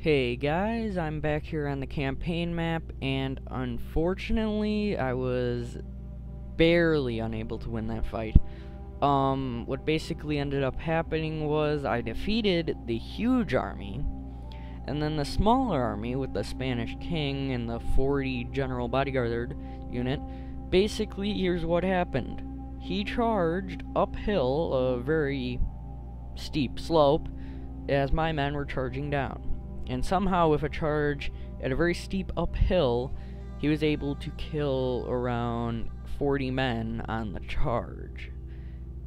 Hey guys, I'm back here on the campaign map, and unfortunately, I was barely unable to win that fight. What basically ended up happening was I defeated the huge army, and then the smaller army with the Spanish king and the 40 general bodyguard unit. Basically, here's what happened. He charged uphill a very steep slope as my men were charging down. And somehow, with a charge at a very steep uphill, he was able to kill around 40 men on the charge.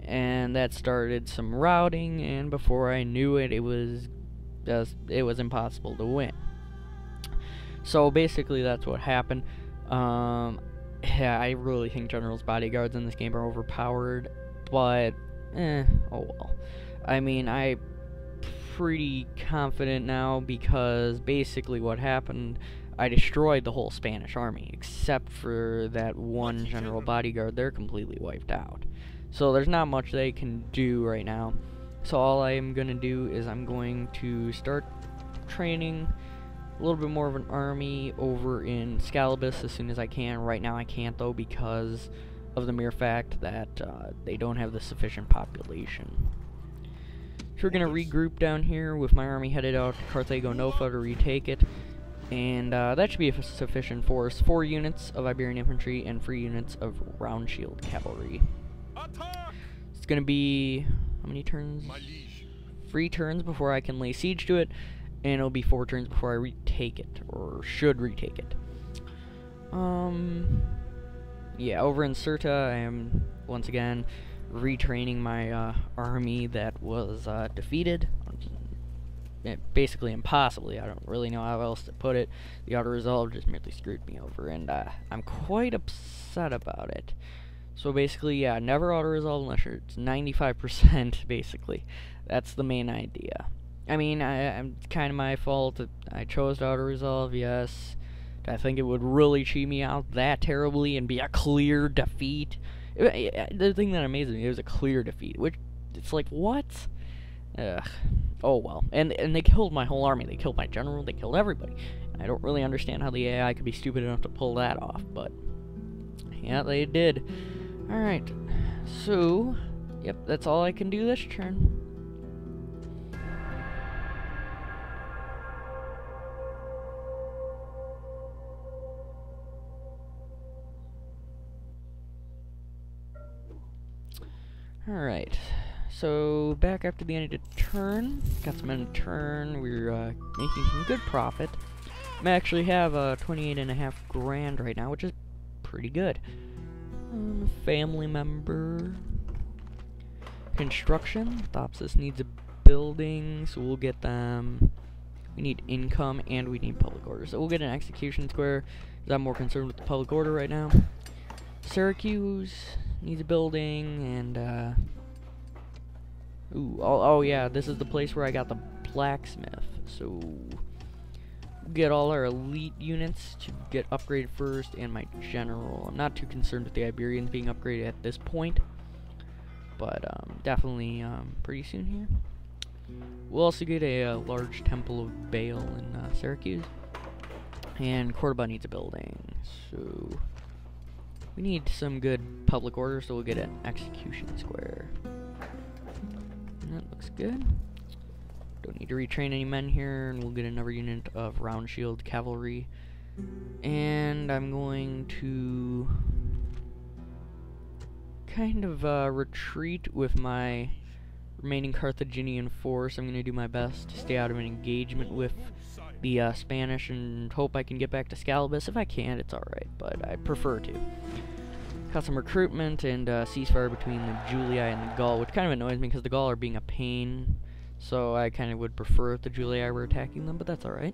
And that started some routing, and before I knew it, it was impossible to win. So basically, that's what happened. Yeah, I really think General's bodyguards in this game are overpowered, but oh well. I mean, I'm pretty confident now because basically what happened, I destroyed the whole Spanish army except for that one general bodyguard. They're completely wiped out. So there's not much they can do right now. So all I am going to do is I'm going to start training a little bit more of an army over in Scalibus as soon as I can. Right now I can't though because of the mere fact that they don't have the sufficient population. So we're going to regroup down here with my army headed out to Carthago Nova to retake it. And that should be a sufficient force. 4 units of Iberian infantry and 3 units of round shield cavalry. It's going to be, how many turns? 3 turns before I can lay siege to it. And it'll be 4 turns before I retake it, or should retake it. Yeah, over in Cirta, I am, once again, retraining my army that was defeated. Basically impossibly. I don't really know how else to put it. The auto-resolve just merely screwed me over, and I'm quite upset about it. So basically, yeah, never auto-resolve unless it's 95%, basically. That's the main idea. I mean, it's kind of my fault. I chose to auto-resolve, yes. I think it would really cheat me out that terribly and be a clear defeat. The thing that amazed me, it was a clear defeat, which, it's like, what? Ugh. Oh well. And they killed my whole army. They killed my general, they killed everybody. I don't really understand how the AI could be stupid enough to pull that off, but yeah, they did. Alright. So, yep, that's all I can do this turn. Alright, so back after the end of the turn, got some end of turn, we're making some good profit. I actually have 28.5 grand right now, which is pretty good. Family member. Construction, Thopsis needs a building, so we'll get them. We need income, and we need public order, so we'll get an execution square, because I'm more concerned with the public order right now. Syracuse needs a building, and oh yeah, this is the place where I got the blacksmith, so we'll get all our elite units to get upgraded first, and my general. I'm not too concerned with the Iberians being upgraded at this point, but definitely pretty soon here. We'll also get a large temple of Baal in Syracuse, and Cordoba needs a building, so we need some good public order, so we'll get an execution square. And that looks good. Don't need to retrain any men here, and we'll get another unit of round shield cavalry. And I'm going to kind of retreat with my remaining Carthaginian force. I'm going to do my best to stay out of an engagement with the Spanish and hope I can get back to Scalibus. If I can't, it's alright, but I prefer to. Got some recruitment and ceasefire between the Julii and the Gaul, which kind of annoys me because the Gaul are being a pain, so I kind of would prefer if the Julii were attacking them, but that's alright.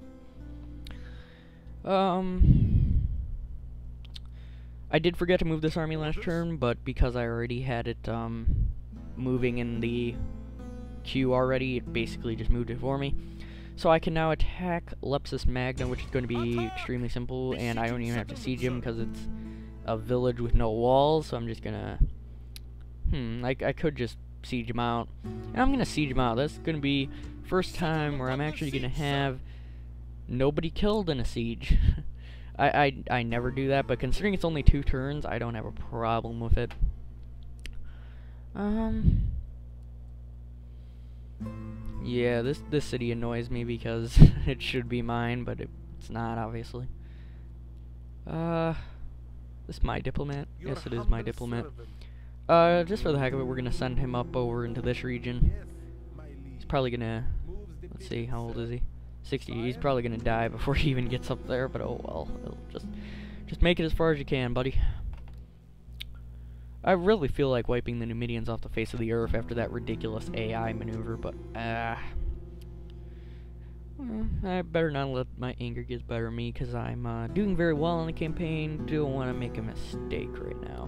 I did forget to move this army last turn, but because I already had it moving in the queue already, it basically just moved it for me. So I can now attack Lepsis Magna, which is going to be extremely simple, and I don't even have to siege him because it's a village with no walls, so I'm just gonna... I could just siege him out. And I'm gonna siege him out. That's gonna be first time where I'm actually gonna have nobody killed in a siege. I never do that, but considering it's only 2 turns, I don't have a problem with it. Yeah, this city annoys me because it should be mine, but it's not, obviously. This my diplomat? Yes, it is my diplomat. Just for the heck of it, we're gonna send him up over into this region. He's probably gonna, let's see, how old is he? 60. He's probably gonna die before he even gets up there, but oh well. Just make it as far as you can, buddy. I really feel like wiping the Numidians off the face of the earth after that ridiculous AI maneuver, but I better not let my anger get the better of me, because I'm doing very well in the campaign. Don't want to make a mistake right now.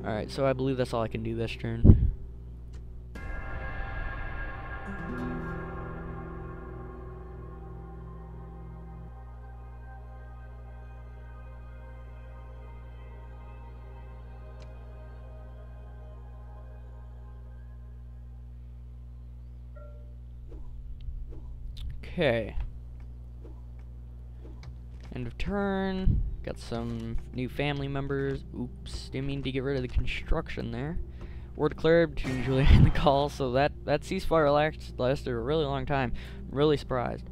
Alright, so I believe that's all I can do this turn. Okay. End of turn. Got some new family members. Oops, didn't mean to get rid of the construction there. War declared between Julia and the Gaul, so that ceasefire lasted a really long time. I'm really surprised.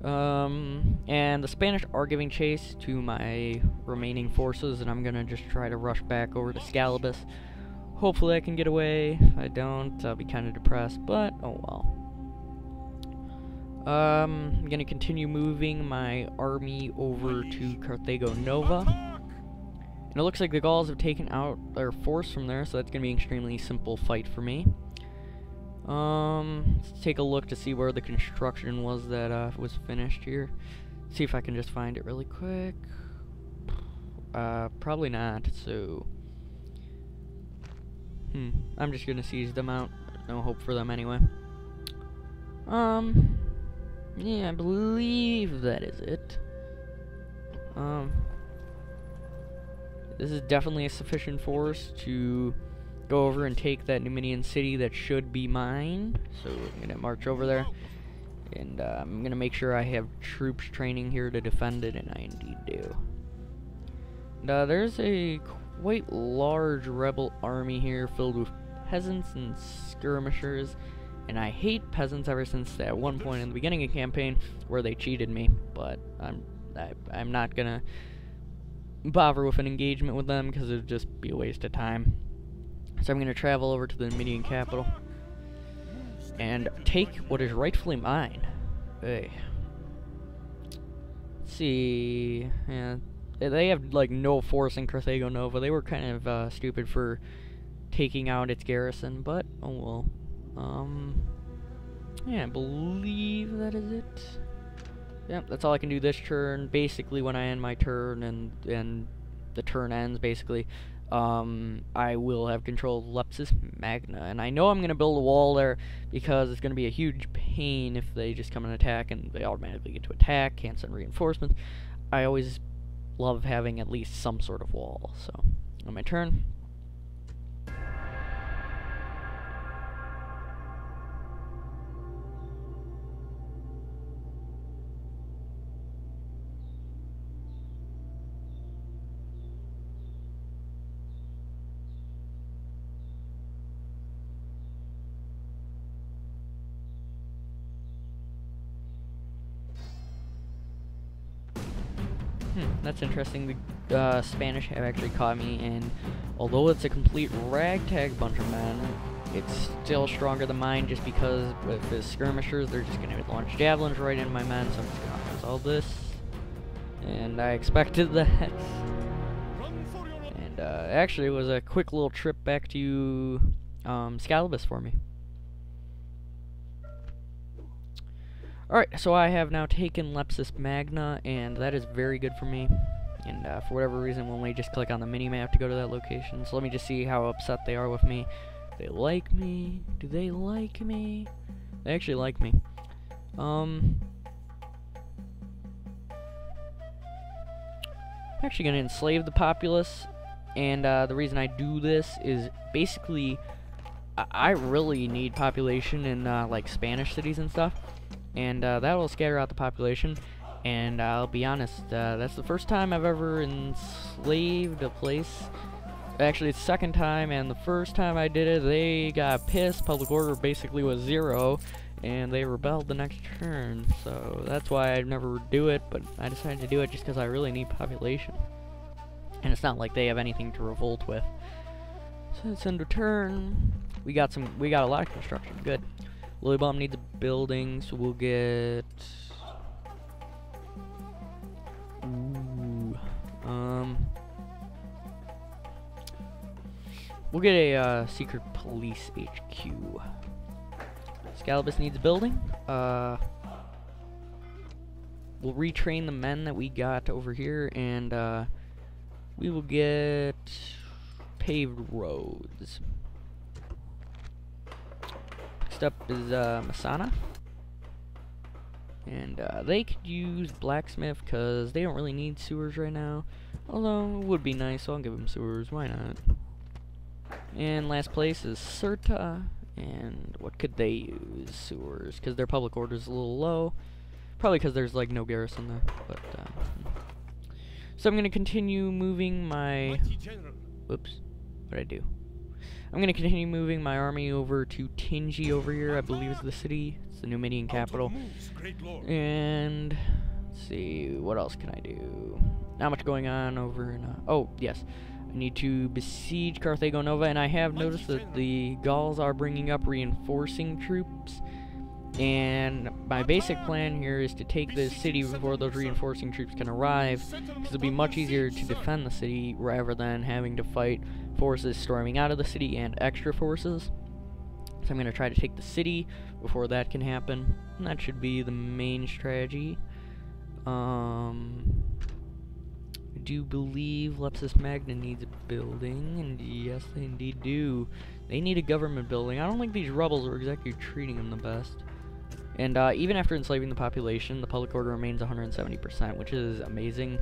And the Spanish are giving chase to my remaining forces, and I'm gonna just try to rush back over to Scalibus. Hopefully I can get away. If I don't, I'll be kind of depressed, but oh well. I'm gonna continue moving my army over to Carthago Nova. And it looks like the Gauls have taken out their force from there, so that's gonna be an extremely simple fight for me. Let's take a look to see where the construction was that was finished here. See if I can just find it really quick. Probably not, so I'm just gonna siege them out. No hope for them anyway. Yeah, I believe that is it. This is definitely a sufficient force to go over and take that Numidian city that should be mine. So I'm gonna march over there, and I'm gonna make sure I have troops training here to defend it, and I indeed do. And, there's a quite large rebel army here filled with peasants and skirmishers. And I hate peasants ever since at one point in the beginning of the campaign where they cheated me, but I'm not gonna bother with an engagement with them because it would just be a waste of time. So I'm gonna travel over to the Numidian capital and take what is rightfully mine. Hey. Let's see. Yeah, they have like no force in Carthago Nova. They were kind of stupid for taking out its garrison, but oh well. Yeah, I believe that is it. Yep, that's all I can do this turn. Basically, when I end my turn and the turn ends, basically, I will have control of Leptis Magna. And I know I'm going to build a wall there because it's going to be a huge pain if they just come and attack and they automatically get to attack, can't send reinforcements. I always love having at least some sort of wall. So, on my turn. That's interesting. The Spanish have actually caught me, and although it's a complete ragtag bunch of men, it's still stronger than mine just because with the skirmishers, they're just going to launch javelins right in my men, so I'm just going to resolve this. And I expected that. And actually, it was a quick little trip back to Scalibus for me. Alright, so I have now taken Leptis Magna, and that is very good for me. And for whatever reason, when we just click on the mini-map to go to that location. So let me just see how upset they are with me. They like me? Do they like me? They actually like me. I'm actually going to enslave the populace, and the reason I do this is basically I really need population in like Spanish cities and stuff. and that will scatter out the population. And I'll be honest, that's the first time I've ever enslaved a place. Actually, it's the second time, and the first time I did it, they got pissed. Public order basically was 0, and they rebelled the next turn. So that's why I'd never do it, but I decided to do it just because I really need population. And it's not like they have anything to revolt with. So let's end a turn. We got a lot of construction. Good. Lily Bomb needs a building, so we'll get. Ooh. We'll get a secret police HQ. Scalibus needs a building. We'll retrain the men that we got over here, and we will get paved roads. Next up is Masana. And they could use blacksmith because they don't really need sewers right now. Although it would be nice, so I'll give them sewers. Why not? And last place is Serta. And what could they use? Sewers, because their public order is a little low. Probably because there's like no garrison there. But so I'm gonna continue moving my. Whoops, what did I do? I'm gonna continue moving my army over to Tingi over here. I believe is the city. It's the Numidian capital. And let's see, what else can I do? Not much going on over in. Oh yes. I need to besiege Carthago Nova, and I have noticed that the Gauls are bringing up reinforcing troops, and my basic plan here is to take this city before those reinforcing troops can arrive, because it'll be much easier to defend the city rather than having to fight forces storming out of the city and extra forces. So I'm going to try to take the city before that can happen, and that should be the main strategy. I do believe Lepsis Magna needs a building, and yes, they indeed do. They need a government building. I don't think these rebels are exactly treating them the best. And even after enslaving the population, the public order remains 170%, which is amazing.